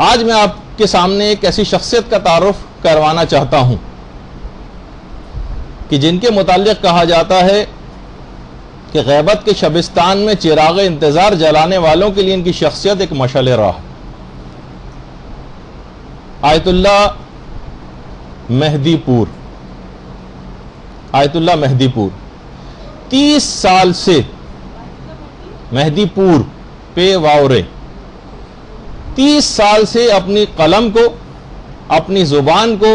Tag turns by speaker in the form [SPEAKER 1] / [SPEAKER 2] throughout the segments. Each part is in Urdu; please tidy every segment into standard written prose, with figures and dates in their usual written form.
[SPEAKER 1] آج میں آپ کے سامنے ایک ایسی شخصیت کا تعارف کروانا چاہتا ہوں کہ جن کے متعلق کہا جاتا ہے کہ غیبت کے شبستان میں چراغ انتظار جلانے والوں کے لیے ان کی شخصیت ایک مشعل راہ. آیت اللہ مہدی پور. آیت اللہ مہدی پور 30 سال سے مہدی پور پے واورے 30 سال سے اپنی قلم کو اپنی زبان کو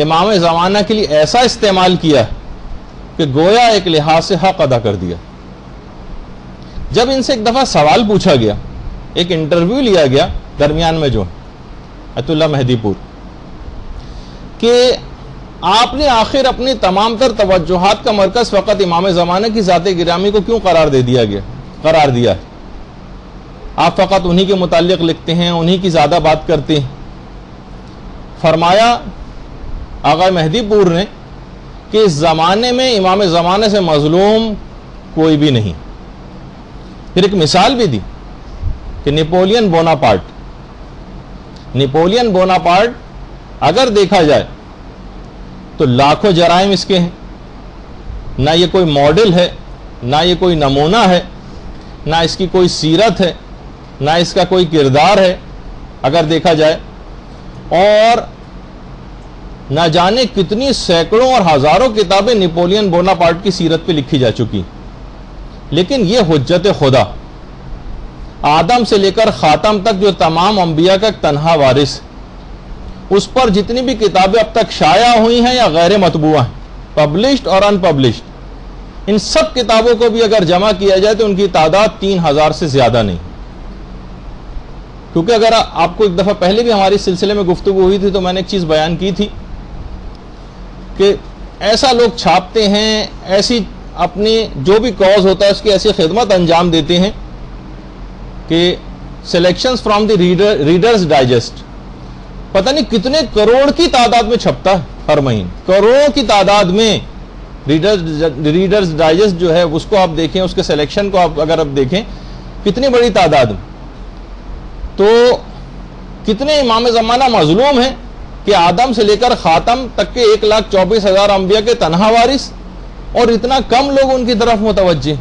[SPEAKER 1] امام زمانہ کے لیے ایسا استعمال کیا کہ گویا ایک لحاظ سے حق ادا کر دیا. جب ان سے ایک دفعہ سوال پوچھا گیا, ایک انٹرویو لیا گیا درمیان میں جو آیت اللہ مہدی پور, کہ آپ نے آخر اپنی تمام تر توجہات کا مرکز فقط امام زمانہ کی ذات گرامی کو کیوں قرار دیا ہے؟ آپ فقط انہی کے متعلق لکھتے ہیں, انہی کی زیادہ بات کرتے ہیں. فرمایا آقا مہدی پور نے کہ اس زمانے میں امام زمانے سے مظلوم کوئی بھی نہیں. پھر ایک مثال بھی دی کہ نیپولین بوناپارٹ اگر دیکھا جائے تو لاکھوں جرائم اس کے ہیں, نہ یہ کوئی ماڈل ہے, نہ یہ کوئی نمونہ ہے, نہ اس کی کوئی سیرت ہے, نہ اس کا کوئی کردار ہے اگر دیکھا جائے, اور نہ جانے کتنی سینکڑوں اور ہزاروں کتابیں نیپولین بوناپارٹ کی سیرت پہ لکھی جا چکی. لیکن یہ حجت خدا, آدم سے لے کر خاتم تک جو تمام انبیاء کا تنہا وارث, اس پر جتنی بھی کتابیں اب تک شائع ہوئی ہیں یا غیر مطبوعہ ہیں, پبلشڈ اور ان پبلشڈ, ان سب کتابوں کو بھی اگر جمع کیا جائے تو ان کی تعداد 3000 سے زیادہ نہیں. کیونکہ اگر آپ کو ایک دفعہ پہلے بھی ہماری سلسلے میں گفتگو ہوئی تھی تو میں نے ایک چیز بیان کی تھی کہ ایسا لوگ چھاپتے ہیں, ایسی اپنی جو بھی کاز ہوتا ہے اس کی ایسی خدمت انجام دیتے ہیں کہ selections from the Reader's Digest پتہ نہیں کتنے کروڑ کی تعداد میں چھپتا ہے ہر مہینے, کروڑوں کی تعداد میں ریڈرز ڈائجسٹ جو ہے اس کو آپ دیکھیں, اس کے سلیکشن کو آپ اگر آپ دیکھیں کتنی بڑی تعداد میں, تو کتنے امام زمانہ مظلوم ہیں کہ آدم سے لے کر خاتم تک کے 1,24,000 انبیاء کے تنہا وارث, اور اتنا کم لوگ ان کی طرف متوجہ.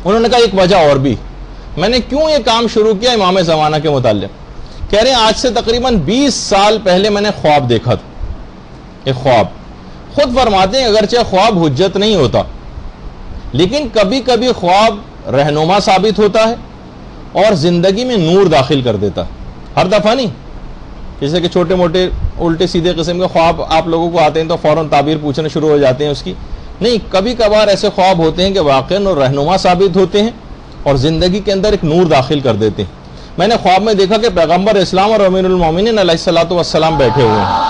[SPEAKER 1] انہوں نے کہا ایک وجہ اور بھی, میں نے کیوں یہ کام شروع کیا امام زمانہ کے متعلق, کہہ رہے ہیں آج سے تقریباً 20 سال پہلے میں نے خواب دیکھا تھا. ایک خواب, خود فرماتے ہیں اگرچہ خواب حجت نہیں ہوتا لیکن کبھی کبھی خواب رہنما ثابت ہوتا ہے اور زندگی میں نور داخل کر دیتا ہے. ہر دفعہ نہیں, جیسے کہ چھوٹے موٹے الٹے سیدھے قسم کے خواب آپ لوگوں کو آتے ہیں تو فوراً تعبیر پوچھنا شروع ہو جاتے ہیں اس کی. نہیں, کبھی کبھار ایسے خواب ہوتے ہیں کہ واقعاً اور رہنما ثابت ہوتے ہیں اور زندگی کے اندر ایک نور داخل کر دیتے ہیں. میں نے خواب میں دیکھا کہ پیغمبر اسلام اور امیر المومنین علیہ الصلوۃ والسلام بیٹھے ہوئے ہیں.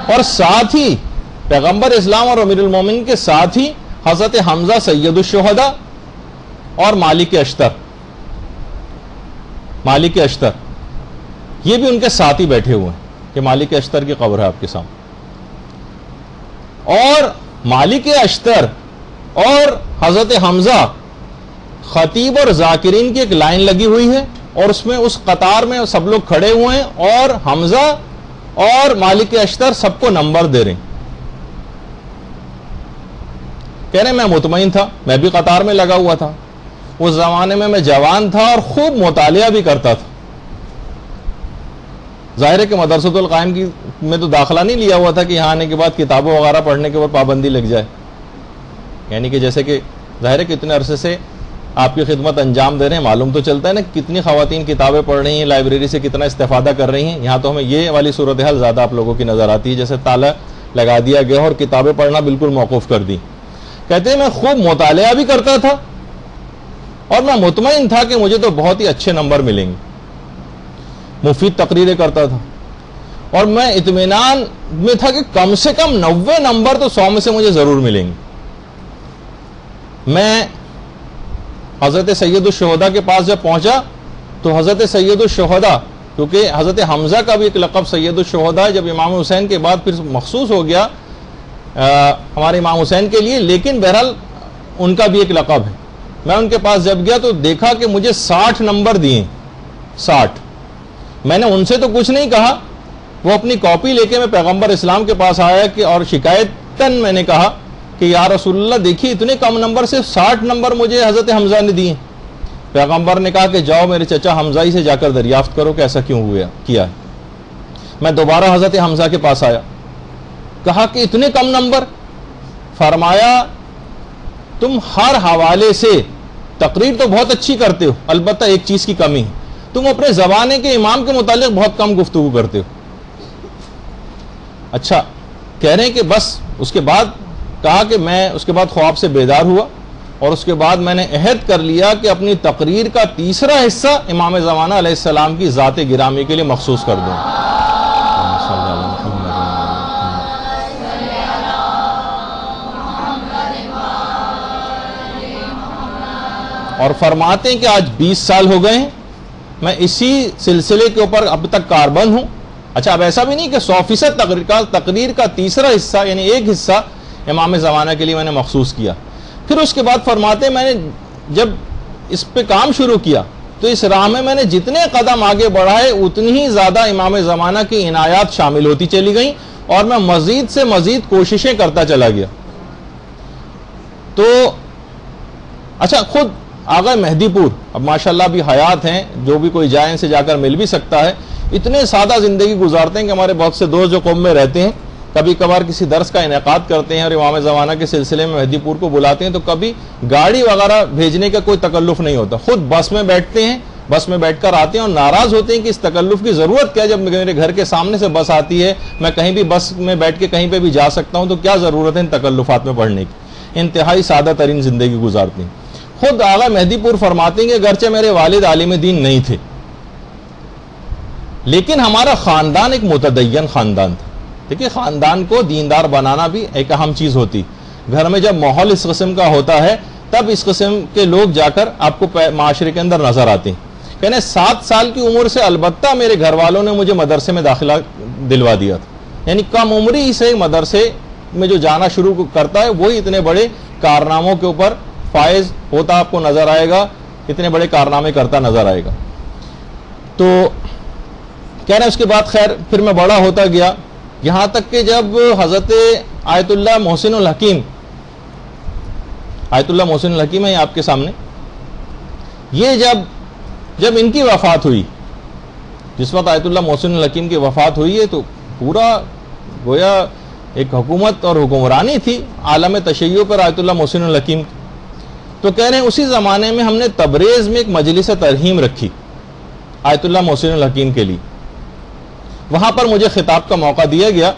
[SPEAKER 1] اور ساتھ ہی پیغمبر اسلام اور امیر المومنین کے ساتھ ہی حضرت حمزہ سید الشہداء اور مالک اشتر یہ بھی ان کے ساتھ ہی بیٹھے ہوئے ہیں کہ مالک اشتر کی قبر ہے آپ کے سامنے. اور مالک اشتر اور حضرت حمزہ خطیب اور ذاکرین کی ایک لائن لگی ہوئی ہے اور اس میں اس قطار میں سب لوگ کھڑے ہوئے ہیں اور حمزہ اور مالک اشتر سب کو نمبر دے رہے ہیں. کہہ رہے میں مطمئن تھا, میں بھی قطار میں لگا ہوا تھا. اس زمانے میں جوان تھا اور خوب مطالعہ بھی کرتا تھا. ظاہر ہے کہ مدرسۃ القائم میں تو داخلہ نہیں لیا ہوا تھا کہ یہاں آنے کے بعد کتابوں وغیرہ پڑھنے کے اوپر پابندی لگ جائے. یعنی کہ جیسے کہ ظاہر ہے کہ اتنے عرصے سے آپ کی خدمت انجام دے رہے ہیں, معلوم تو چلتا ہے نا کتنی خواتین کتابیں پڑھ رہی ہیں, لائبریری سے کتنا استفادہ کر رہی ہیں. یہاں تو ہمیں یہ والی صورتحال زیادہ آپ لوگوں کی نظر آتی ہے جیسے تالا لگا دیا گیا اور کتابیں پڑھنا بالکل موقوف کر دی. کہتے ہیں میں خوب مطالعہ بھی کرتا تھا اور میں مطمئن تھا کہ مجھے تو بہت ہی اچھے نمبر ملیں گے. مفید تقریریں کرتا تھا اور میں اطمینان میں تھا کہ کم سے کم 90 نمبر تو 100 میں سے مجھے ضرور ملیں گے. میں حضرت سید الشہداء کے پاس جب پہنچا تو حضرت سید الشہداء, کیونکہ حضرت حمزہ کا بھی ایک لقب سید الشہداء جب امام حسین کے بعد پھر مخصوص ہو گیا ہمارے امام حسین کے لیے، لیکن بہرحال ان کا بھی ایک لقب ہے۔ میں ان کے پاس جب گیا تو دیکھا کہ مجھے 60 نمبر دیے، 60۔ میں نے ان سے تو کچھ نہیں کہا، وہ اپنی کاپی لے کے میں پیغمبر اسلام کے پاس آیا کہ اور شکایتاً میں نے کہا کہ یا رسول اللہ دیکھیے اتنے کم نمبر سے 60 نمبر مجھے حضرت حمزہ نے دیے۔ پیغمبر نے کہا کہ جاؤ میرے چچا حمزہ ہی سے جا کر دریافت کرو کہ ایسا کیوں کیا ہے۔ میں دوبارہ حضرت حمزہ کے پاس آیا، کہا کہ اتنے کم نمبر؟ فرمایا تم ہر حوالے سے تقریر تو بہت اچھی کرتے ہو، البتہ ایک چیز کی کمی ہے، تم اپنے زمانے کے امام کے متعلق بہت کم گفتگو کرتے ہو۔ اچھا، کہہ رہے ہیں کہ بس اس کے بعد کہا کہ میں اس کے بعد خواب سے بیدار ہوا اور اس کے بعد میں نے عہد کر لیا کہ اپنی تقریر کا تیسرا حصہ امام زمانہ علیہ السلام کی ذات گرامی کے لیے مخصوص کر دوں۔ اور فرماتے ہیں کہ آج 20 سال ہو گئے ہیں میں اسی سلسلے کے اوپر اب تک کاربند ہوں۔ اچھا، اب ایسا بھی نہیں کہ 100% تقریر کا تیسرا حصہ یعنی ایک حصہ امام زمانہ کے لیے میں نے مخصوص کیا۔ پھر اس کے بعد فرماتے ہیں میں نے جب اس پہ کام شروع کیا تو اس راہ میں میں نے جتنے قدم آگے بڑھائے اتنی ہی زیادہ امام زمانہ کی عنایات شامل ہوتی چلی گئیں اور میں مزید سے مزید کوششیں کرتا چلا گیا۔ تو اچھا، خود آغا مہدی پور اب ماشاءاللہ بھی حیات ہیں، جو بھی کوئی جائے ان سے جا کر مل بھی سکتا ہے، اتنے سادہ زندگی گزارتے ہیں کہ ہمارے بہت سے دوست جو قوم میں رہتے ہیں کبھی کبھار کسی درس کا انعقاد کرتے ہیں اور امام زمانہ کے سلسلے میں مہدی پور کو بلاتے ہیں تو کبھی گاڑی وغیرہ بھیجنے کا کوئی تکلف نہیں ہوتا، خود بس میں بیٹھتے ہیں، بس میں بیٹھ کر آتے ہیں اور ناراض ہوتے ہیں کہ اس تکلف کی ضرورت کیا ہے، جب میرے گھر کے سامنے سے بس آتی ہے میں کہیں بھی بس میں بیٹھ کے کہیں پہ بھی جا سکتا ہوں، تو کیا ضرورت ہے ان تکلفات میں پڑھنے کی۔ انتہائی سادہ ترین زندگی گزارتے ہیں۔ خود آغا مہدی پور فرماتے ہیں کہ گرچہ میرے والد عالم دین نہیں تھے لیکن ہمارا خاندان ایک متدین خاندان تھا۔ دیکھیے، خاندان کو دیندار بنانا بھی ایک اہم چیز ہوتی، گھر میں جب ماحول اس قسم کا ہوتا ہے تب اس قسم کے لوگ جا کر آپ کو معاشرے کے اندر نظر آتے ہیں۔ کہنے 7 سال کی عمر سے البتہ میرے گھر والوں نے مجھے مدرسے میں داخلہ دلوا دیا تھا، یعنی کم عمری سے مدرسے میں جو جانا شروع کرتا ہے وہی اتنے بڑے کارناموں کے اوپر فائز ہوتا آپ کو نظر آئے گا، اتنے بڑے کارنامے کرتا نظر آئے گا۔ تو کہہ رہے ہیں اس کے بعد خیر پھر میں بڑا ہوتا گیا، یہاں تک کہ جب حضرت آیت اللہ محسن الحکیم، آیت اللہ محسن الحکیم ہے آپ کے سامنے، یہ جب ان کی وفات ہوئی، جس وقت آیت اللہ محسن الحکیم کی وفات ہوئی ہے تو پورا گویا ایک حکومت اور حکمرانی تھی عالم تشیع پر آیت اللہ محسن الحکیم۔ تو کہہ رہے ہیں اسی زمانے میں ہم نے تبریز میں ایک مجلس ترہیم رکھی آیت اللہ محسن الحکیم کے لیے، وہاں پر مجھے خطاب کا موقع دیا گیا۔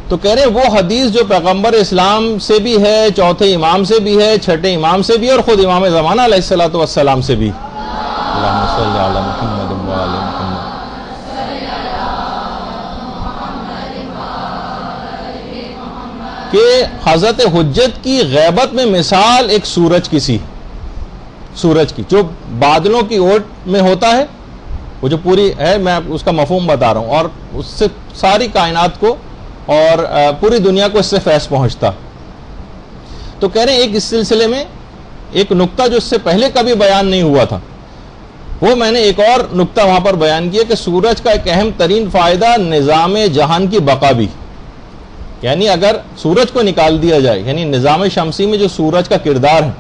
[SPEAKER 1] تو کہہ رہے ہیں وہ حدیث جو پیغمبر اسلام سے بھی ہے، چوتھے امام سے بھی ہے، چھٹے امام سے بھی ہے اور خود امام زمانہ علیہ الصلوۃ والسلام سے بھی، اللہم صلی علی محمد و علی محمد، کہ حضرت حجت کی غیبت میں مثال ایک سورج کی جو بادلوں کی اوٹ میں ہوتا ہے، وہ جو پوری ہے، میں اس کا مفہوم بتا رہا ہوں، اور اس سے ساری کائنات کو اور پوری دنیا کو اس سے فیض پہنچتا۔ تو کہہ رہے ہیں ایک اس سلسلے میں ایک نقطہ جو اس سے پہلے کبھی بیان نہیں ہوا تھا، وہ میں نے ایک اور نقطہ وہاں پر بیان کیا کہ سورج کا ایک اہم ترین فائدہ نظام جہان کی بقا بھی، یعنی اگر سورج کو نکال دیا جائے، یعنی نظام شمسی میں جو سورج کا کردار ہے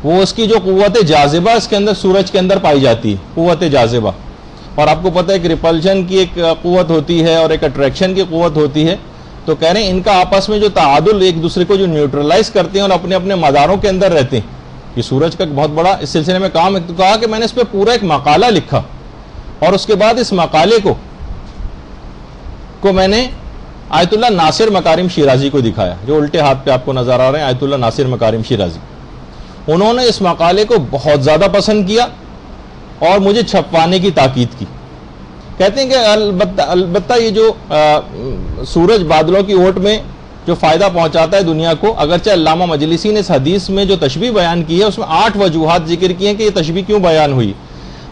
[SPEAKER 1] وہ اس کی جو قوت جاذبہ اس کے اندر سورج کے اندر پائی جاتی ہے، قوت جاذبہ، اور آپ کو پتہ ہے کہ ریپلشن کی ایک قوت ہوتی ہے اور ایک اٹریکشن کی قوت ہوتی ہے۔ تو کہہ رہے ہیں ان کا آپس میں جو تعادل ایک دوسرے کو جو نیوٹرلائز کرتے ہیں اور اپنے اپنے مداروں کے اندر رہتے ہیں، یہ سورج کا بہت بڑا اس سلسلے میں کام ہے۔ تو کہا کہ میں نے اس پہ پورا ایک مقالہ لکھا اور اس کے بعد اس مقالے کو میں نے آیت اللہ ناصر مکارم شیرازی کو دکھایا، جو الٹے ہاتھ پہ آپ کو نظر آ رہے ہیں، آیت اللہ ناصر مکارم شیرازی۔ انہوں نے اس مقالے کو بہت زیادہ پسند کیا اور مجھے چھپوانے کی تاکید کی۔ کہتے ہیں کہ البتہ یہ جو سورج بادلوں کی اوٹ میں جو فائدہ پہنچاتا ہے دنیا کو، اگرچہ علامہ مجلسی نے اس حدیث میں جو تشبیہ بیان کی ہے اس میں 8 وجوہات ذکر کی ہیں کہ یہ تشبیہ کیوں بیان ہوئی۔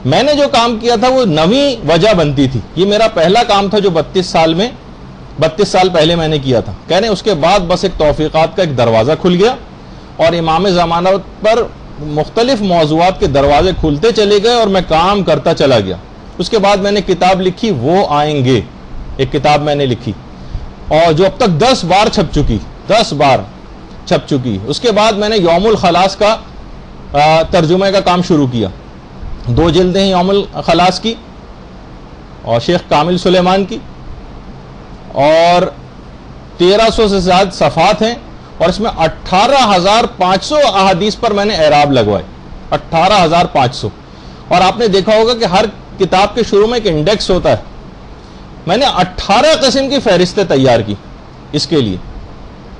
[SPEAKER 1] میں نے جو کام کیا تھا وہ 9ویں وجہ بنتی تھی۔ یہ میرا پہلا کام تھا جو 32 سال میں 32 سال پہلے میں نے کیا تھا. کہہ رہے ہیں اس کے بعد بس ایک توفیقات کا ایک دروازہ کھل گیا اور امام زمانہ پر مختلف موضوعات کے دروازے کھلتے چلے گئے اور میں کام کرتا چلا گیا. اس کے بعد میں نے کتاب لکھی وہ آئیں گے، ایک کتاب میں نے لکھی اور جو اب تک 10 بار چھپ چکی، 10 بار چھپ چکی. اس کے بعد میں نے یوم الخلاص کا ترجمے کا کام شروع کیا. 2 جلدیں ہیں یوم الخلاص کی اور شیخ کامل سلیمان کی، اور 1300 سے زیادہ صفحات ہیں اور اس میں 18,500 احادیث پر میں نے اعراب لگوائے. 18,500. اور آپ نے دیکھا ہوگا کہ ہر کتاب کے شروع میں ایک انڈیکس ہوتا ہے. میں نے 18 قسم کی فہرستیں تیار کی اس کے لیے،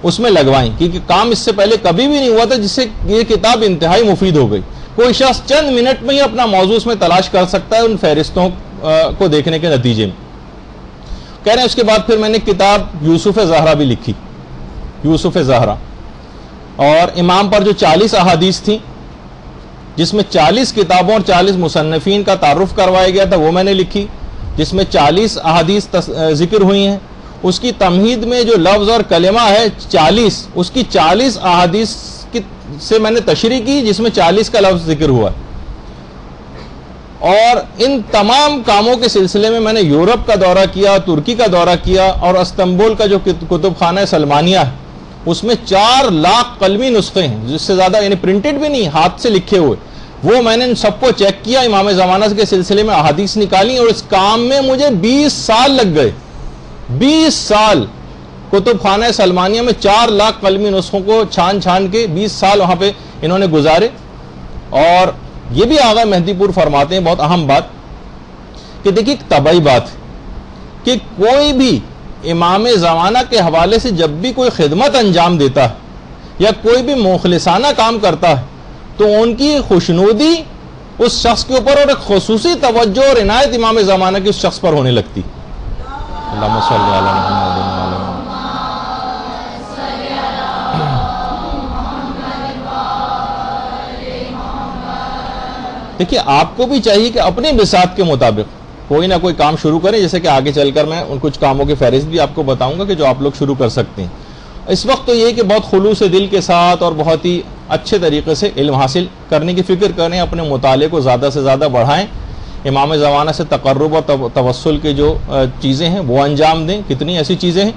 [SPEAKER 1] اس میں لگوائیں، کیونکہ کام اس سے پہلے کبھی بھی نہیں ہوا تھا جس سے یہ کتاب انتہائی مفید ہو گئی. کوئی شخص چند منٹ میں ہی اپنا موضوع اس میں تلاش کر سکتا ہے ان فہرستوں کو دیکھنے کے نتیجے میں. کہہ رہے ہیں اس کے بعد پھر میں نے کتاب یوسف زہرا بھی لکھی، یوسف زہرا. اور امام پر جو 40 احادیث تھیں جس میں 40 کتابوں اور 40 مصنفین کا تعارف کروایا گیا تھا وہ میں نے لکھی، جس میں 40 احادیث ذکر ہوئی ہیں. اس کی تمہید میں جو لفظ اور کلمہ ہے 40، اس کی 40 احادیث سے میں نے تشریح کی جس میں 40 کا لفظ ذکر ہوا. اور ان تمام کاموں کے سلسلے میں نے یورپ کا دورہ کیا، ترکی کا دورہ کیا، اور استنبول کا جو کتب خانہ سلمانیہ ہے اس میں 4 لاکھ قلمی نسخے ہیں، جس سے زیادہ یعنی پرنٹڈ بھی نہیں، ہاتھ سے لکھے ہوئے. وہ میں نے ان سب کو چیک کیا، امام زمانہ کے سلسلے میں احادیث نکالی، اور اس کام میں مجھے 20 سال لگ گئے. 20 سال کتب خانہ سلمانیہ میں 4 لاکھ قلمی نسخوں کو چھان چھان کے 20 سال وہاں پہ انہوں نے گزارے. اور یہ بھی آغا مہدی پور فرماتے ہیں بہت اہم بات کہ دیکھیے ایک طبعی بات ہے کہ کوئی بھی امام زمانہ کے حوالے سے جب بھی کوئی خدمت انجام دیتا ہے یا کوئی بھی مخلصانہ کام کرتا ہے تو ان کی خوشنودی اس شخص کے اوپر اور ایک خصوصی توجہ اور عنایت امام زمانہ کی اس شخص پر ہونے لگتی. اللہم صلی علی محمد. دیکھیے آپ کو بھی چاہیے کہ اپنے بساط کے مطابق کوئی نہ کوئی کام شروع کریں، جیسے کہ آگے چل کر میں ان کچھ کاموں کی فہرست بھی آپ کو بتاؤں گا کہ جو آپ لوگ شروع کر سکتے ہیں. اس وقت تو یہ کہ بہت خلوص دل کے ساتھ اور بہت ہی اچھے طریقے سے علم حاصل کرنے کی فکر کریں، اپنے مطالعے کو زیادہ سے زیادہ بڑھائیں، امام زمانہ سے تقرب اور توسل کے جو چیزیں ہیں وہ انجام دیں. کتنی ایسی چیزیں ہیں.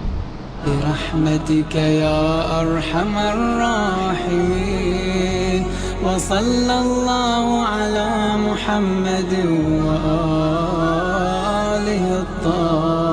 [SPEAKER 2] برحمتك يا أرحم الراحمين وصلى الله على محمد وآله الطاهرين.